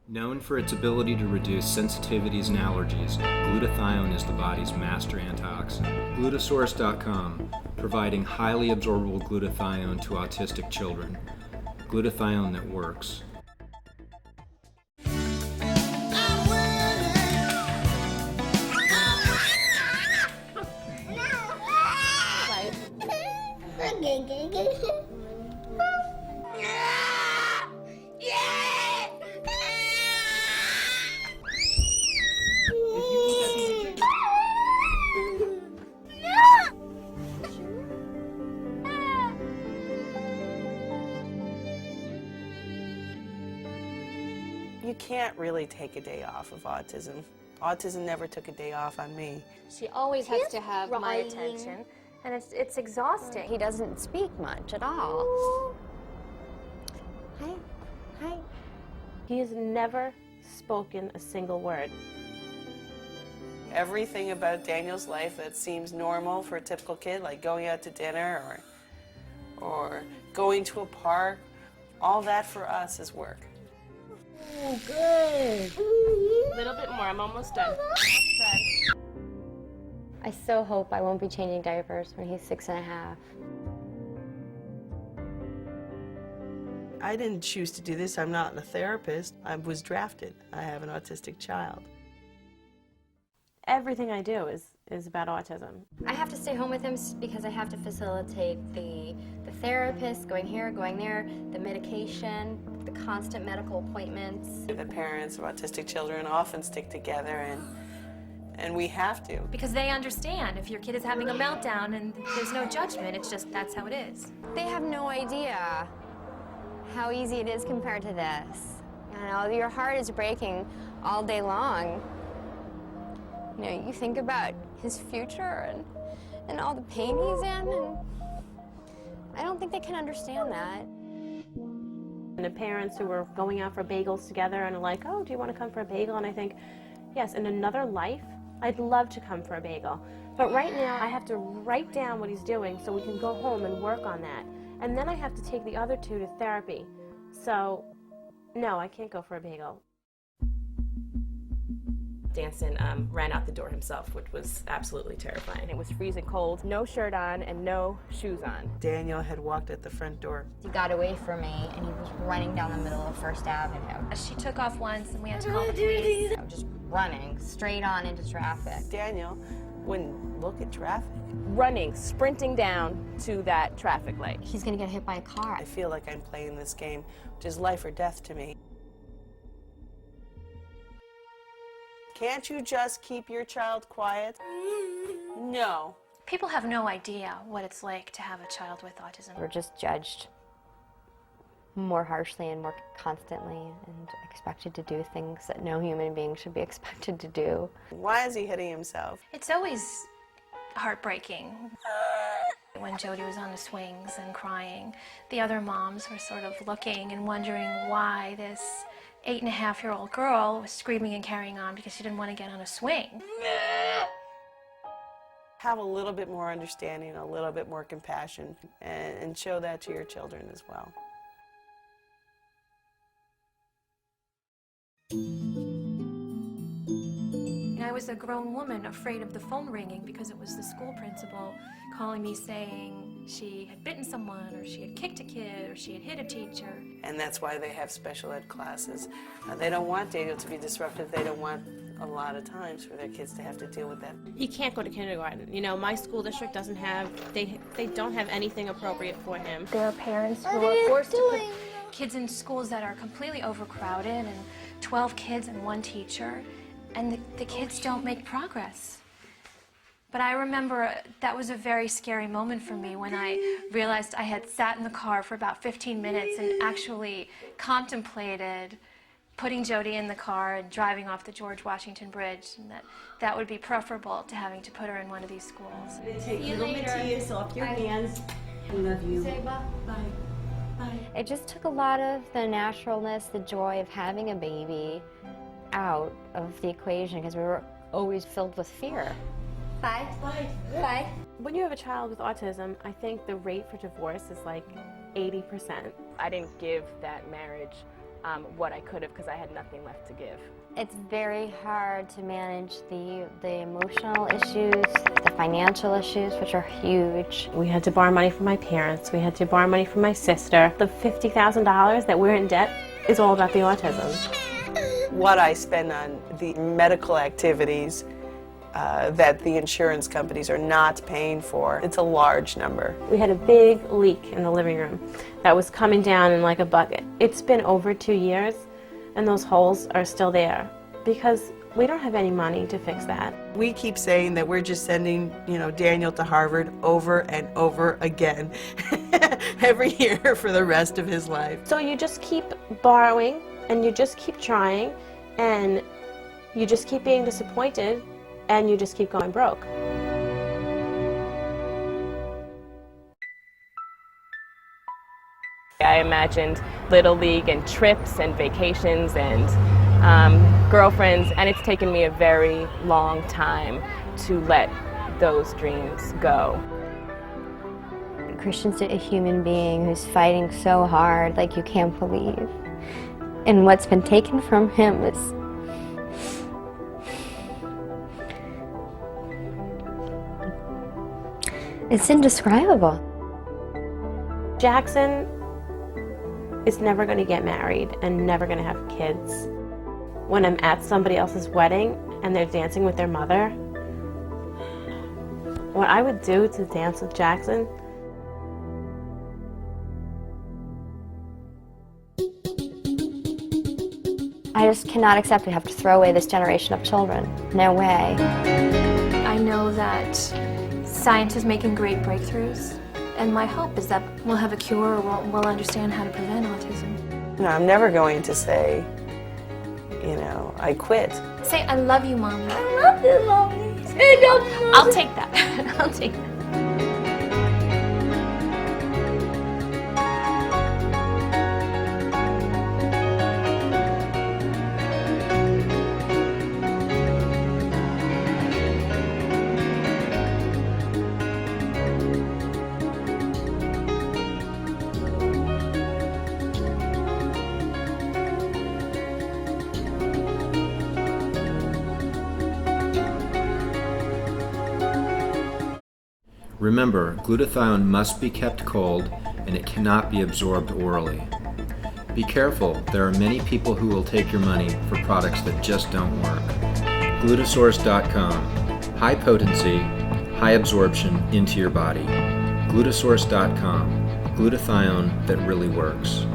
Known for its ability to reduce sensitivities and allergies, glutathione is the body's master antioxidant. Glutasource.com, providing highly absorbable glutathione to autistic children. Glutathione that works. You can't really take a day off of autism. Autism never took a day off on me. She always has to have my attention, and it's exhausting. He doesn't speak much at all. Hi. Hi. He has never spoken a single word. Everything about Daniel's life that seems normal for a typical kid, like going out to dinner or going to a park, all that for us is work. Oh, good. A little bit more. I'm almost done. I so hope I won't be changing diapers when he's 6.5. I didn't choose to do this. I'm not a therapist. I was drafted. I have an autistic child. Everything I do is about autism. I have to stay home with him because I have to facilitate the therapist, going here, going there, the medication, the constant medical appointments. The parents of autistic children often stick together, and we have to. Because they understand if your kid is having a meltdown and there's no judgment, it's just that's how it is. They have no idea how easy it is compared to this. You know, your heart is breaking all day long. You know, you think about his future and all the pain he's in, and I don't think they can understand that. And the parents who were going out for bagels together and are like, oh, do you want to come for a bagel? And I think, yes, in another life, I'd love to come for a bagel. But right now, I have to write down what he's doing so we can go home and work on that. And then I have to take the other two to therapy. So, no, I can't go for a bagel. Danson ran out the door himself, which was absolutely terrifying. It was freezing cold, no shirt on and no shoes on. Daniel had walked at the front door. He got away from me, and he was running down the middle of First Avenue. She took off once and we had to call the police. You know, just running straight on into traffic. Daniel wouldn't look at traffic. Running, sprinting down to that traffic light. He's gonna get hit by a car. I feel like I'm playing this game, which is life or death to me. Can't you just keep your child quiet? No. People have no idea what it's like to have a child with autism. We're just judged more harshly and more constantly and expected to do things that no human being should be expected to do. Why is he hitting himself? It's always heartbreaking. When Jody was on the swings and crying, the other moms were sort of looking and wondering why this 8.5-year-old girl was screaming and carrying on because she didn't want to get on a swing. Have a little bit more understanding, a little bit more compassion, and show that to your children as well. I was a grown woman afraid of the phone ringing because it was the school principal calling me saying she had bitten someone or she had kicked a kid or she had hit a teacher. And that's why they have special ed classes. They don't want Daniel to be disruptive. They don't want a lot of times for their kids to have to deal with that. He can't go to kindergarten. You know, my school district doesn't have, they don't have anything appropriate for him. There are parents who are forced to put Kids in schools that are completely overcrowded and 12 kids and one teacher, and the kids don't make progress. But I remember that was a very scary moment for me when I realized I had sat in the car for about 15 minutes and actually contemplated putting Jody in the car and driving off the George Washington Bridge, and that would be preferable to having to put her in one of these schools. Take little Matthias off your hands. I love you. Say bye. Bye. Bye. It just took a lot of the naturalness, the joy of having a baby out of the equation because we were always filled with fear. Bye. Bye. Bye. When you have a child with autism, I think the rate for divorce is like 80%. I didn't give that marriage what I could have because I had nothing left to give. It's very hard to manage the emotional issues, the financial issues, which are huge. We had to borrow money from my parents. We had to borrow money from my sister. The $50,000 that we're in debt is all about the autism. What I spend on the medical activities that the insurance companies are not paying for, it's a large number. We had a big leak in the living room that was coming down in like a bucket. It's been over 2 years, and those holes are still there because we don't have any money to fix that. We keep saying that we're just sending, Daniel to Harvard over and over again every year for the rest of his life. So you just keep borrowing, and you just keep trying, and you just keep being disappointed, and you just keep going broke. I imagined Little League and trips and vacations and girlfriends, and it's taken me a very long time to let those dreams go. Christian's a human being who's fighting so hard, like you can't believe. And what's been taken from him is it's indescribable. Jackson is never going to get married and never going to have kids. When I'm at somebody else's wedding and they're dancing with their mother, what I would do to dance with Jackson, I just cannot accept we have to throw away this generation of children. No way. I know that science is making great breakthroughs, and my hope is that we'll have a cure or we'll understand how to prevent autism. I'm never going to say, I quit. Say, I love you, Mommy. I love you, Mommy. I'll take that. I'll take that. Remember, glutathione must be kept cold and it cannot be absorbed orally. Be careful, there are many people who will take your money for products that just don't work. Glutasource.com. High potency, high absorption into your body. Glutasource.com. Glutathione that really works.